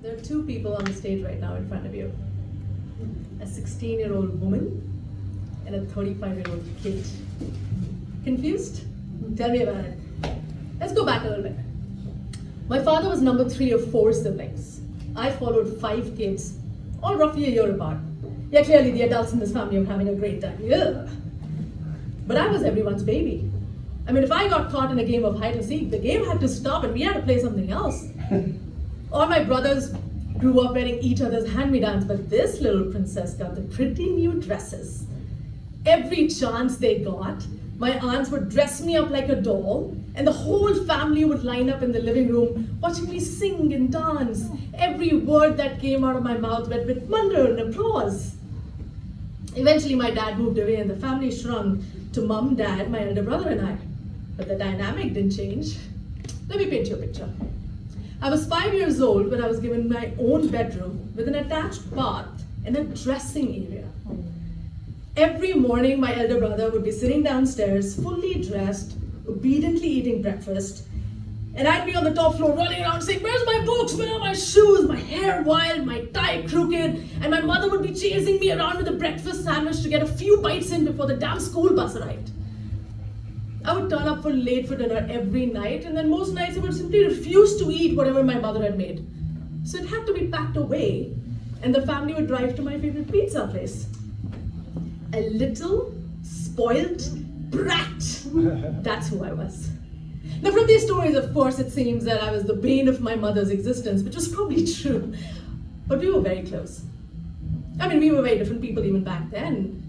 There are two people on the stage right now in front of you. A 16-year-old woman and a 35-year-old kid. Confused? Tell me about it. Let's go back a little bit. My father was number 3 of 4 siblings. I followed 5 kids, all roughly a year apart. Yeah, clearly the adults in this family are having a great time. Yeah. But I was everyone's baby. I mean, if I got caught in a game of hide and seek, the game had to stop and we had to play something else. All my brothers grew up wearing each other's hand-me-downs, but this little princess got the pretty new dresses. Every chance they got, my aunts would dress me up like a doll, and the whole family would line up in the living room watching me sing and dance. Every word that came out of my mouth went with wonder and applause. Eventually, my dad moved away and the family shrunk to mom, dad, my elder brother, and I. But the dynamic didn't change. Let me paint you a picture. I was 5 years old when I was given my own bedroom with an attached bath and a dressing area. Every morning, my elder brother would be sitting downstairs, fully dressed, obediently eating breakfast, and I'd be on the top floor running around saying, "Where's my books? Where are my shoes?" My hair wild, my tie crooked, and my mother would be chasing me around with a breakfast sandwich to get a few bites in before the damn school bus arrived. I would turn up late for dinner every night, and then most nights I would simply refuse to eat whatever my mother had made. So it had to be packed away, and the family would drive to my favorite pizza place. A little, spoilt brat. That's who I was. Now from these stories, of course, it seems that I was the bane of my mother's existence, which was probably true. But we were very close. I mean, we were very different people even back then.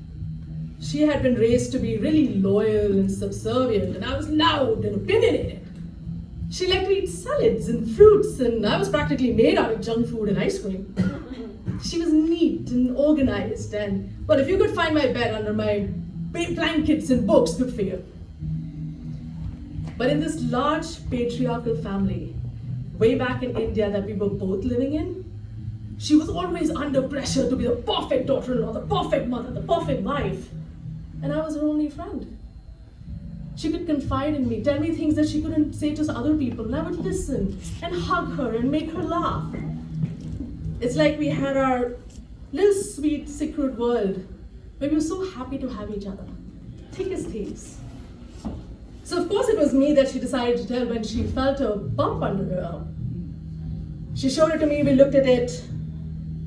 She had been raised to be really loyal and subservient, and I was loud and opinionated. She liked to eat salads and fruits, and I was practically made out of junk food and ice cream. She was neat and organized, and, well, if you could find my bed under my blankets and books, good for you. But in this large patriarchal family, way back in India that we were both living in, she was always under pressure to be the perfect daughter-in-law, the perfect mother, the perfect wife. And I was her only friend. She could confide in me, tell me things that she couldn't say to other people, and I would listen and hug her and make her laugh. It's like we had our little sweet secret world where we were so happy to have each other, thick as thieves. So of course it was me that she decided to tell when she felt a bump under her arm. She showed it to me, we looked at it,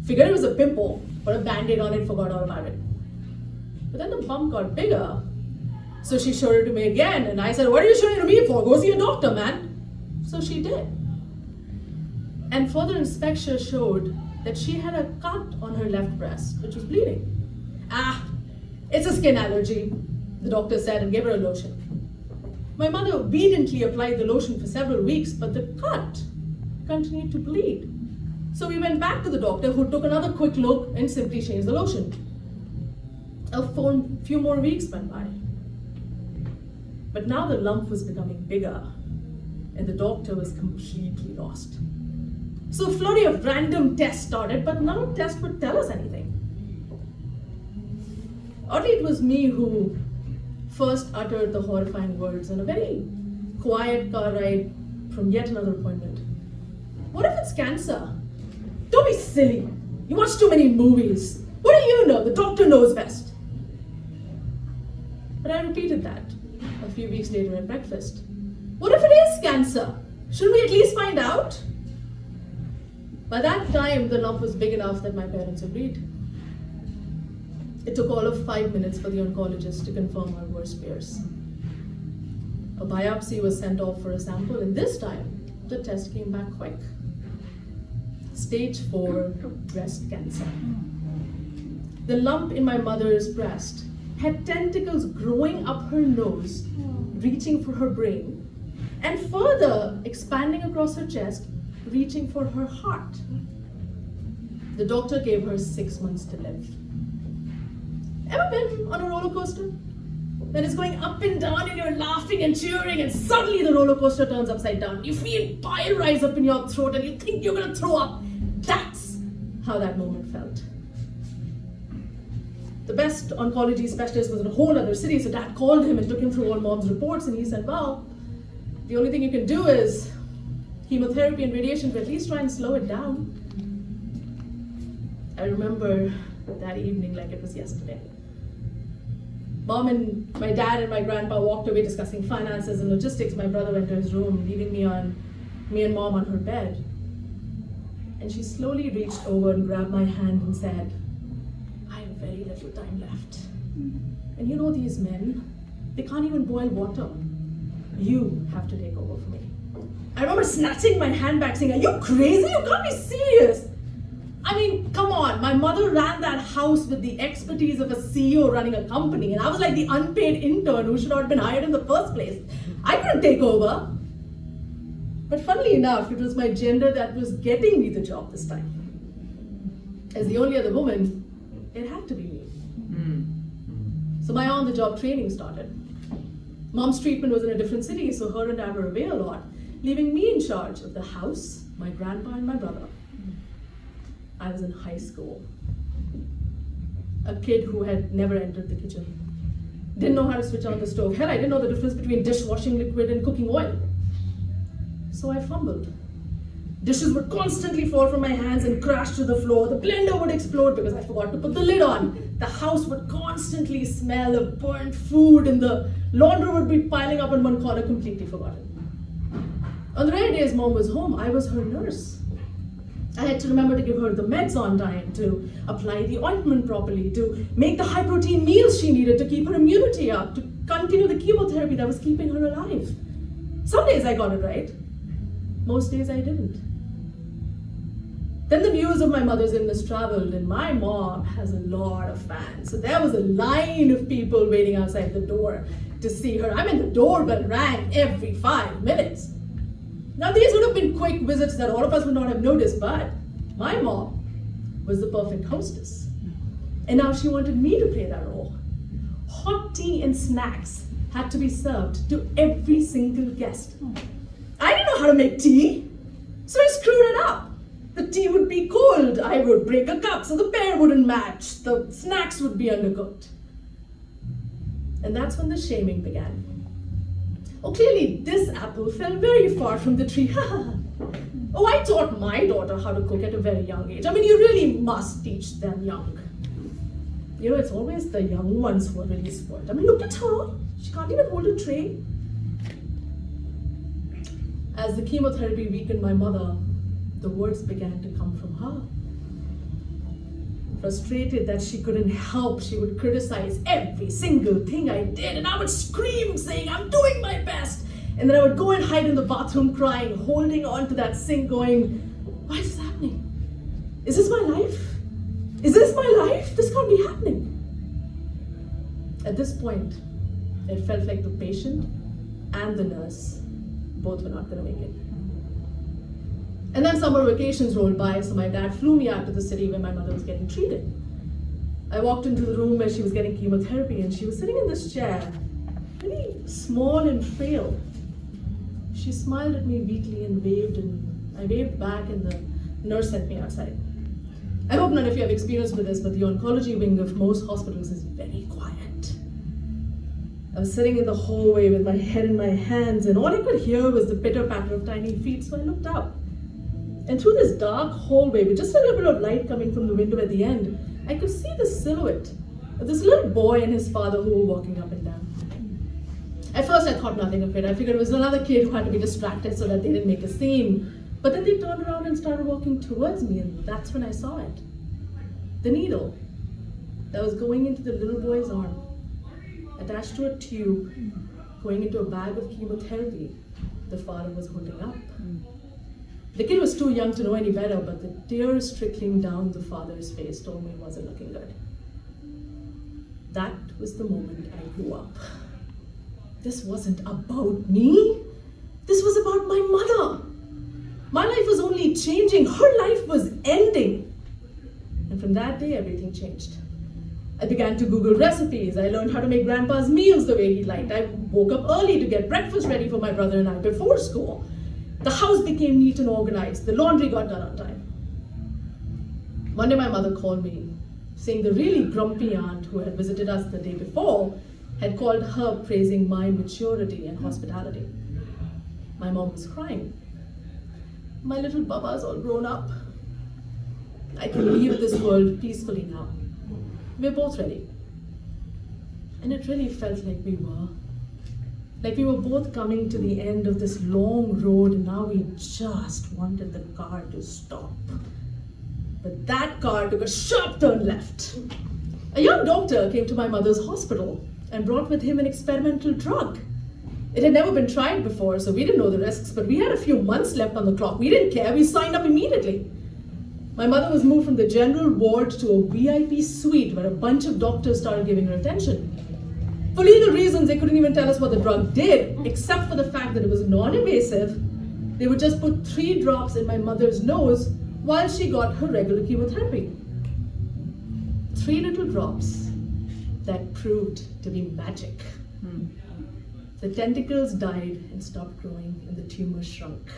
figured it was a pimple, put a band-aid on it, forgot all about it. But then the bump got bigger. So she showed it to me again, and I said, "What are you showing it to me for? Go see a doctor, man." So she did. And further inspection showed that she had a cut on her left breast, which was bleeding. It's a skin allergy, the doctor said, and gave her a lotion. My mother obediently applied the lotion for several weeks, but the cut continued to bleed. So we went back to the doctor, who took another quick look and simply changed the lotion. A few more weeks went by. But now the lump was becoming bigger, and the doctor was completely lost. So a flurry of random tests started, but none of the tests would tell us anything. Oddly, it was me who first uttered the horrifying words on a very quiet car ride from yet another appointment. "What if it's cancer?" "Don't be silly. You watch too many movies. What do you know? The doctor knows best." But I repeated that a few weeks later at breakfast. "What if it is cancer? Shouldn't we at least find out?" By that time, the lump was big enough that my parents agreed. It took all of 5 minutes for the oncologist to confirm our worst fears. A biopsy was sent off for a sample, and this time, the test came back quick. Stage 4 breast cancer. The lump in my mother's breast had tentacles growing up her nose, reaching for her brain, and further expanding across her chest, reaching for her heart. The doctor gave her 6 months to live. Ever been on a roller coaster? When it's going up and down and you're laughing and cheering, and suddenly the roller coaster turns upside down. You feel bile rise up in your throat and you think you're gonna throw up. That's how that moment felt. The best oncology specialist was in a whole other city, so Dad called him and took him through all Mom's reports, and he said, "Well, the only thing you can do is chemotherapy and radiation to at least try and slow it down. I remember that evening like it was yesterday. Mom and my dad and my grandpa walked away discussing finances and logistics. My brother went to his room, leaving me and Mom on her bed. And she slowly reached over and grabbed my hand and said, I have very little time left. And you know these men, they can't even boil water. You have to take over for me. I remember snatching my hand back saying, are you crazy? You can't be serious. I mean, come on, my mother ran that house with the expertise of a CEO running a company, and I was like the unpaid intern who should not have been hired in the first place. I couldn't take over. But funnily enough, it was my gender that was getting me the job this time. As the only other woman, it had to be me. So my on-the-job training started. Mom's treatment was in a different city, so her and I were away a lot, leaving me in charge of the house, my grandpa, and my brother. I was in high school. A kid who had never entered the kitchen. Didn't know how to switch on the stove. Hell, I didn't know the difference between dishwashing liquid and cooking oil. So I fumbled. Dishes would constantly fall from my hands and crash to the floor. The blender would explode because I forgot to put the lid on. The house would constantly smell of burnt food, and the laundry would be piling up in one corner, completely forgotten. On the rare days Mom was home, I was her nurse. I had to remember to give her the meds on time, to apply the ointment properly, to make the high-protein meals she needed to keep her immunity up, to continue the chemotherapy that was keeping her alive. Some days I got it right. Most days I didn't. Then the news of my mother's illness traveled, and my mom has a lot of fans. So there was a line of people waiting outside the door to see her. I mean, the doorbell rang every 5 minutes. Now, these would have been quick visits that all of us would not have noticed, but my mom was the perfect hostess. And now she wanted me to play that role. Hot tea and snacks had to be served to every single guest. I didn't know how to make tea, so I screwed it up. The tea would be cold, I would break a cup so the pair wouldn't match, the snacks would be undercooked. And that's when the shaming began. Oh, clearly this apple fell very far from the tree. Oh, I taught my daughter how to cook at a very young age. I mean, you really must teach them young. You know, it's always the young ones who are really spoiled. I mean, look at her. She can't even hold a tray. As the chemotherapy weakened my mother, the words began to come from her. Frustrated that she couldn't help, she would criticize every single thing I did, and I would scream saying, I'm doing my best. And then I would go and hide in the bathroom crying, holding on to that sink going, why is this happening? Is this my life? Is this my life? This can't be happening. At this point, it felt like the patient and the nurse both were not going to make it. And then summer vacations rolled by, so my dad flew me out to the city where my mother was getting treated. I walked into the room where she was getting chemotherapy, and she was sitting in this chair, really small and frail. She smiled at me weakly and I waved back, and the nurse sent me outside. I hope none of you have experience with this, but the oncology wing of most hospitals is very quiet. I was sitting in the hallway with my head in my hands, and all I could hear was the pitter-patter of tiny feet, so I looked up. And through this dark hallway, with just a little bit of light coming from the window at the end, I could see the silhouette of this little boy and his father who were walking up and down. At first, I thought nothing of it. I figured it was another kid who had to be distracted so that they didn't make a scene. But then they turned around and started walking towards me, and that's when I saw it. The needle that was going into the little boy's arm, attached to a tube, going into a bag of chemotherapy the father was holding up. The kid was too young to know any better, but the tears trickling down the father's face told me it wasn't looking good. That was the moment I grew up. This wasn't about me. This was about my mother. My life was only changing. Her life was ending. And from that day, everything changed. I began to Google recipes. I learned how to make Grandpa's meals the way he liked. I woke up early to get breakfast ready for my brother and I before school. The house became neat and organized. The laundry got done on time. One day my mother called me, saying the really grumpy aunt who had visited us the day before had called her praising my maturity and hospitality. My mom was crying. My little Baba's all grown up. I can leave this world peacefully now. We're both ready. And it really felt like we were. Like we were both coming to the end of this long road and now we just wanted the car to stop. But that car took a sharp turn left. A young doctor came to my mother's hospital and brought with him an experimental drug. It had never been tried before, so we didn't know the risks, but we had a few months left on the clock. We didn't care, we signed up immediately. My mother was moved from the general ward to a VIP suite where a bunch of doctors started giving her attention. For legal reasons, they couldn't even tell us what the drug did, except for the fact that it was non-invasive. They would just put 3 drops in my mother's nose while she got her regular chemotherapy. 3 little drops that proved to be magic. The tentacles died and stopped growing and the tumor shrunk.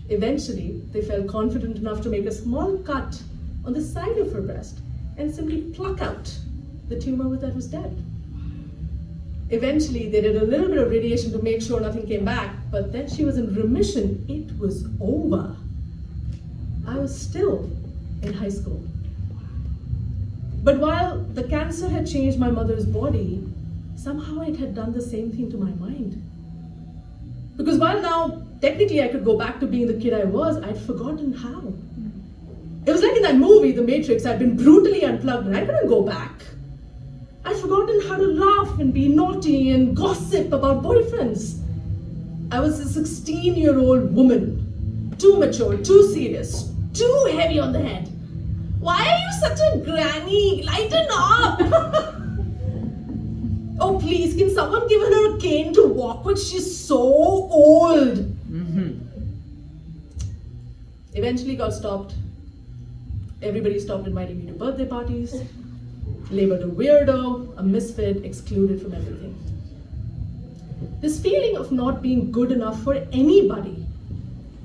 Eventually, they felt confident enough to make a small cut on the side of her breast and simply pluck out the tumor that was dead. Eventually, they did a little bit of radiation to make sure nothing came back, but then she was in remission. It was over. I was still in high school. But while the cancer had changed my mother's body, somehow it had done the same thing to my mind. Because while now, technically I could go back to being the kid I was, I'd forgotten how. It was like in that movie, The Matrix, I'd been brutally unplugged and I couldn't go back. I'd forgotten how to laugh and be naughty and gossip about boyfriends. I was a 16-year-old woman, too mature, too serious, too heavy on the head. Why are you such a granny? Lighten up! Oh please, can someone give her a cane to walk with? She's so old. Eventually got stopped. Everybody stopped inviting me to birthday parties. Labeled a weirdo, a misfit, excluded from everything. This feeling of not being good enough for anybody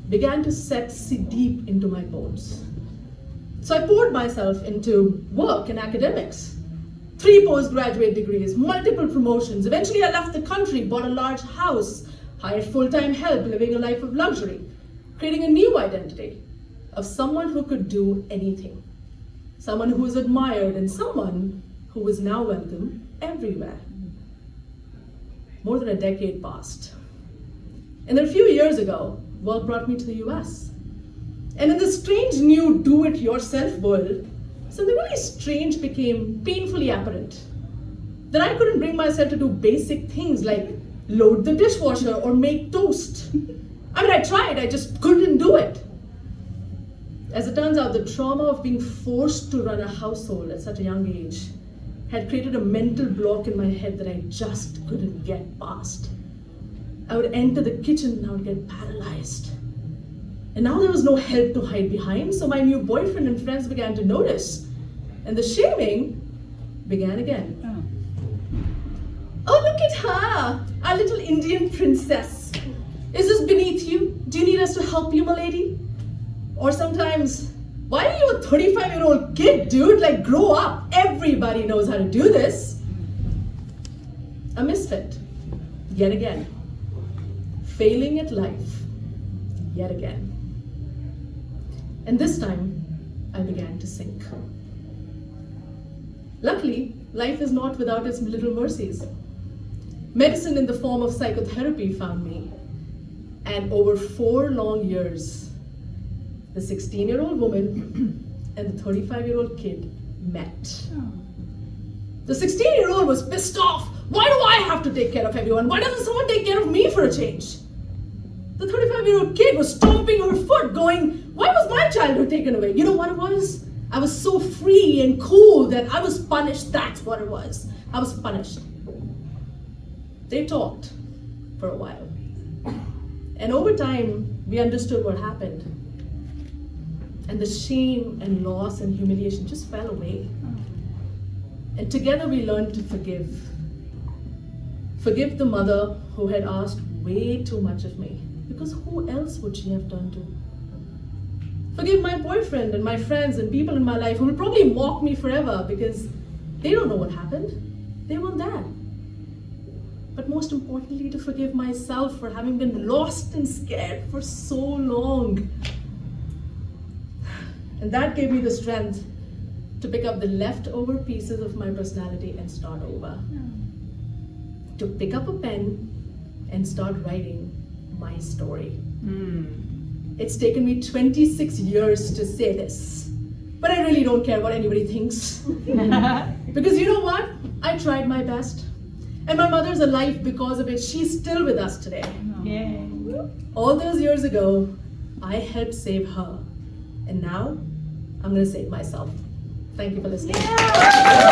began to set deep into my bones. So I poured myself into work and academics. 3 postgraduate degrees, multiple promotions. Eventually I left the country, bought a large house, hired full-time help, living a life of luxury, creating a new identity of someone who could do anything. Someone who was admired and someone who was now welcome everywhere. More than a decade passed. And then a few years ago, work brought me to the US. And in this strange new do-it-yourself world, something really strange became painfully apparent. That I couldn't bring myself to do basic things like load the dishwasher or make toast. I mean, I tried, I just couldn't do it. As it turns out, the trauma of being forced to run a household at such a young age had created a mental block in my head that I just couldn't get past. I would enter the kitchen and I would get paralyzed. And now there was no help to hide behind, so my new boyfriend and friends began to notice. And the shaming began again. Oh, look at her, our little Indian princess. Is this beneath you? Do you need us to help you, my lady? Or sometimes, why are you a 35-year-old kid, dude? Like, grow up. Everybody knows how to do this. A misfit, yet again. Failing at life, yet again. And this time, I began to sink. Luckily, life is not without its little mercies. Medicine in the form of psychotherapy found me. And over 4 long years, the 16-year-old woman and the 35-year-old kid met. The 16-year-old was pissed off. Why do I have to take care of everyone? Why doesn't someone take care of me for a change? The 35-year-old kid was stomping her foot going, why was my childhood taken away? You know what it was? I was so free and cool that I was punished. That's what it was. I was punished. They talked for a while. And over time, we understood what happened. And the shame and loss and humiliation just fell away. And together we learned to forgive. Forgive the mother who had asked way too much of me, because who else would she have done to? Forgive my boyfriend and my friends and people in my life who will probably mock me forever because they don't know what happened. They weren't there. but most importantly, to forgive myself for having been lost and scared for so long. And that gave me the strength to pick up the leftover pieces of my personality and start over. To pick up a pen and start writing my story. It's taken me 26 years to say this, but I really don't care what anybody thinks. Because you know what? I tried my best. And my mother's alive because of it. She's still with us today. Yeah. All those years ago, I helped save her. And now, I'm going to save myself. Thank you for listening. Yeah.